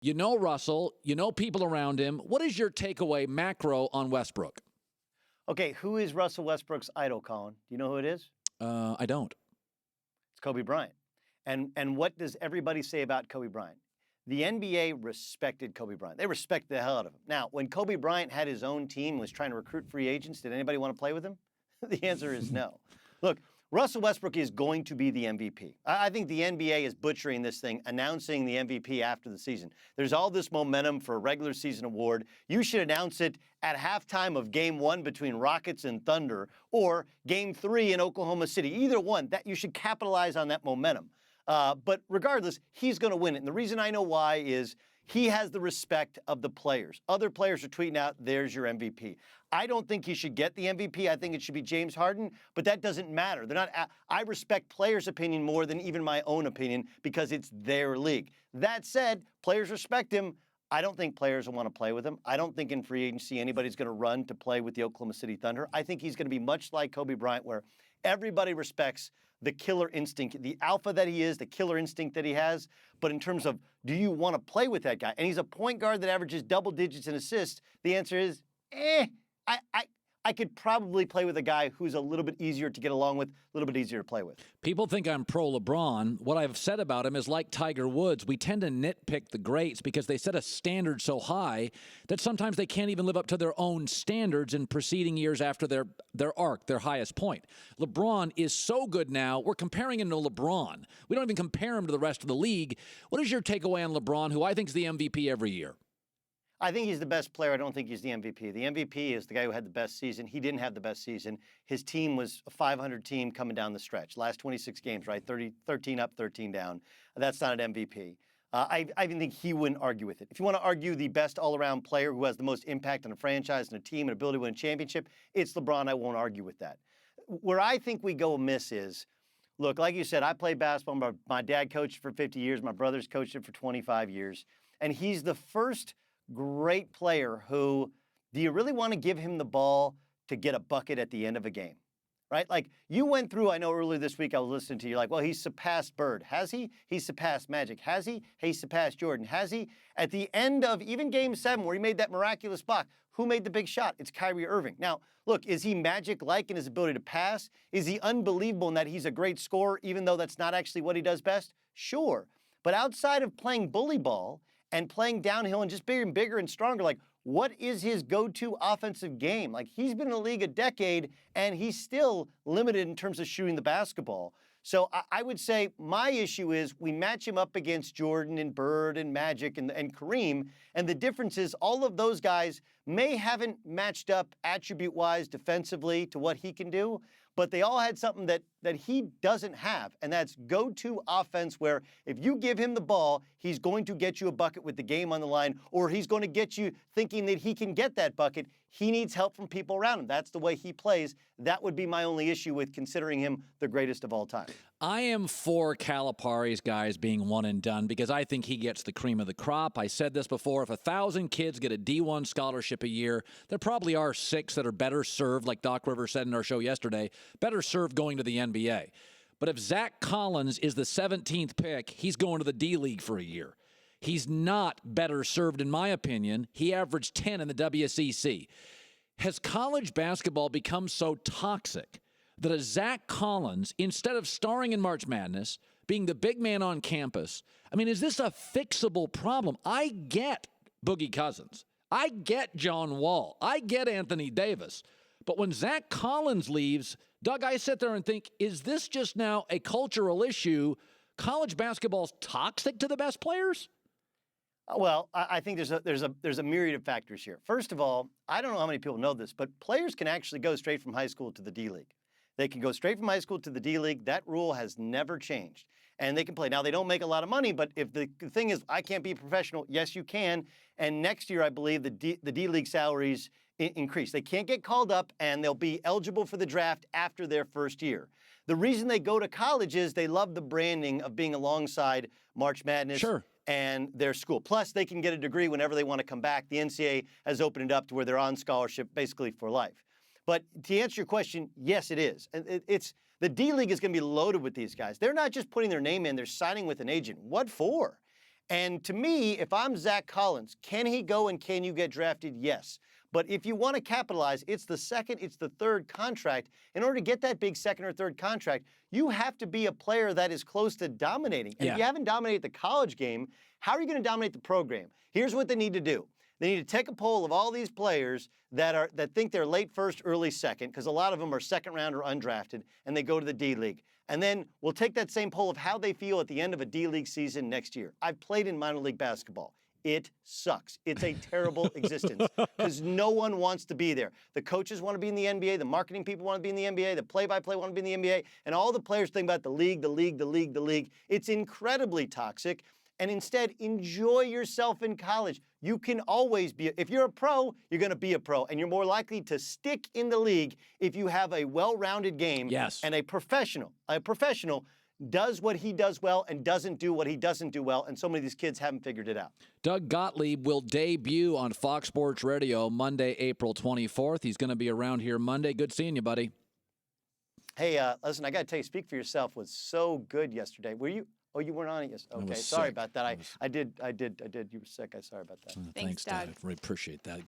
You know Russell. You know people around him. What is your takeaway macro on Westbrook? Okay, who is Russell Westbrook's idol, Colin? Do you know who it is? I don't. It's Kobe Bryant. And what does everybody say about Kobe Bryant? The NBA respected Kobe Bryant. They respect the hell out of him. Now, when Kobe Bryant had his own team, was trying to recruit free agents, did anybody want to play with him? The answer is no. Look, Russell Westbrook is going to be the MVP. I think the NBA is butchering this thing, announcing the MVP after the season. There's all this momentum for a regular season award. You should announce it at halftime of Game 1 between Rockets and Thunder or Game 3 in Oklahoma City. Either one, that you should capitalize on that momentum. But regardless, he's going to win it. And the reason I know why is he has the respect of the players. Other players are tweeting out, there's your MVP. I don't think he should get the MVP. I think it should be James Harden, but that doesn't matter. I respect players' opinion more than even my own opinion because it's their league. That said, players respect him. I don't think players will want to play with him. I don't think in free agency anybody's going to run to play with the Oklahoma City Thunder. I think he's going to be much like Kobe Bryant, where everybody respects the killer instinct, the alpha that he is, the killer instinct that he has. But in terms of, do you want to play with that guy? And he's a point guard that averages double digits in assists. The answer is, I could probably play with a guy who's a little bit easier to get along with, a little bit easier to play with. People think I'm pro LeBron. What I've said about him is like Tiger Woods. We tend to nitpick the greats because they set a standard so high that sometimes they can't even live up to their own standards in preceding years after their arc, their highest point. LeBron is so good now, we're comparing him to LeBron. We don't even compare him to the rest of the league. What is your takeaway on LeBron, who I think is the MVP every year? I think he's the best player. I don't think he's the MVP. The MVP is the guy who had the best season. He didn't have the best season. His team was a 500 team coming down the stretch. Last 26 games, right? 13 up, 13 down. That's not an MVP. I even think he wouldn't argue with it. If you want to argue the best all-around player who has the most impact on a franchise and a team and ability to win a championship, it's LeBron. I won't argue with that. Where I think we go amiss is, look, like you said, I played basketball. My dad coached it for 50 years. My brother's coached it for 25 years. And he's the first great player who, do you really want to give him the ball to get a bucket at the end of a game, right? Like you went through, I know earlier this week I was listening to you like, well, he's surpassed Bird. Has he? He's surpassed Magic. Has he? He's surpassed Jordan. Has he? At the end of even Game 7 where he made that miraculous block, who made the big shot? It's Kyrie Irving. Now, look, is he Magic-like in his ability to pass? Is he unbelievable in that he's a great scorer even though that's not actually what he does best? Sure. But outside of playing bully ball and playing downhill and just bigger and bigger and stronger, like what is his go-to offensive game? Like he's been in the league a decade and he's still limited in terms of shooting the basketball. So I would say my issue is we match him up against Jordan and Bird and Magic and Kareem. And the difference is all of those guys may haven't matched up attribute-wise defensively to what he can do, but they all had something that he doesn't have, and that's go-to offense where if you give him the ball, he's going to get you a bucket with the game on the line, or he's going to get you thinking that he can get that bucket. He needs help from people around him. That's the way he plays. That would be my only issue with considering him the greatest of all time. I am for Calipari's guys being one and done because I think he gets the cream of the crop. I said this before, if 1,000 kids get a D1 scholarship a year, there probably are 6 that are better served, like Doc Rivers said in our show yesterday, better served going to the NBA. But if Zach Collins is the 17th pick, he's going to the D-League for a year. He's not better served, in my opinion. He averaged 10 in the WCC. Has college basketball become so toxic that a Zach Collins, instead of starring in March Madness, being the big man on campus, I mean, is this a fixable problem? I get Boogie Cousins. I get John Wall. I get Anthony Davis. But when Zach Collins leaves, Doug, I sit there and think, is this just now a cultural issue? College basketball's toxic to the best players? Well, I think there's a myriad of factors here. First of all, I don't know how many people know this, but players can actually go straight from high school to the D-League. They can go straight from high school to the D-League. That rule has never changed. And they can play. Now, they don't make a lot of money, but if the thing is, I can't be a professional, yes, you can. And next year, I believe the D-League salaries increase. They can't get called up, and they'll be eligible for the draft after their first year. The reason they go to college is they love the branding of being alongside March Madness. Sure. And their school. Plus, they can get a degree whenever they want to come back. The NCAA has opened it up to where they're on scholarship basically for life. But to answer your question, yes, it is. It's the D-League is going to be loaded with these guys. They're not just putting their name in, they're signing with an agent. What for? And to me, if I'm Zach Collins, can he go and can you get drafted? Yes. But if you want to capitalize, it's the second, it's the third contract. In order to get that big second or third contract, you have to be a player that is close to dominating. And if you haven't dominated the college game, how are you going to dominate the program? Here's what they need to do. They need to take a poll of all these players that think they're late first, early second, because a lot of them are second round or undrafted, and they go to the D League. And then we'll take that same poll of how they feel at the end of a D League season next year. I've played in minor league basketball. It sucks. It's a terrible existence because no one wants to be there. The coaches want to be in the NBA. The marketing people want to be in the NBA. The play-by-play want to be in the NBA. And all the players think about the league, the league, the league, the league. It's incredibly toxic. And instead, enjoy yourself in college. You can always be, if you're a pro, you're going to be a pro. And you're more likely to stick in the league if you have a well-rounded game. Yes. And a professional does what he does well and doesn't do what he doesn't do well, and so many of these kids haven't figured it out. Doug Gottlieb will debut on Fox Sports Radio Monday, April 24th. He's going to be around here Monday. Good seeing you, buddy. Hey, listen, I got to tell you, Speak for Yourself was so good yesterday. Were you? Oh, you weren't on it yesterday. Okay, sorry about that. I did. You were sick. I'm sorry about that. Thanks, Doug. I really appreciate that.